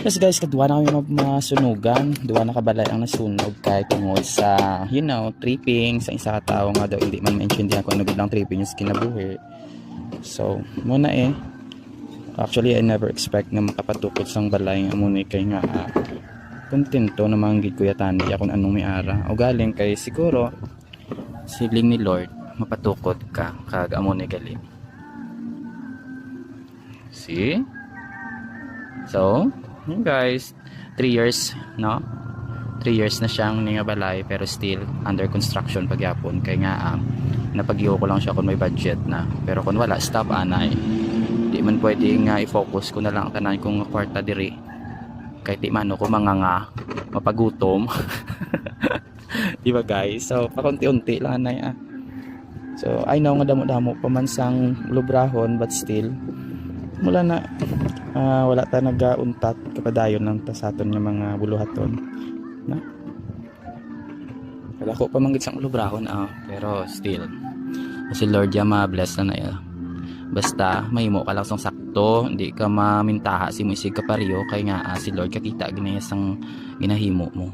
Yes guys, kadwa na kami masunugan, duwa na kabalay ang nasunog kay tungod sa tripping sa isa ka tawo nga daw hindi man maintindihan kung ano gud lang tripping yung kinabuhi. So muna actually I never expect na makapatukod sang balay nga muna kay nga kontento na manggid kuya Tani kung anong may ara o galing kay siguro siling ni Lord mapatukod ka kag amo ni galing. See? So yun guys, 3 years no? 3 years na siyang ningabalay pero still under construction pagyapon kay nga napagyo ko lang siya kung may budget na, pero kung wala stop anay di man pwede nga i-focus ko na lang tanan kong kwarta diri kay di man ko mga mapagutom. Diba guys, so pakunti-unti lang anay so I know nga damo-damo pamansang lubrahon but still mula na wala ta nagauntat kapadayon ng tasaton nga mga buluhaton na wala ko pa manggit sang lubrahon pero still si Lord ya ma-bless na ya basta mahimo ka lang sang sakto hindi ka mamintaha si Moisig Kaparyo kay nga si Lord kakita ginayas ang ginahimo mo.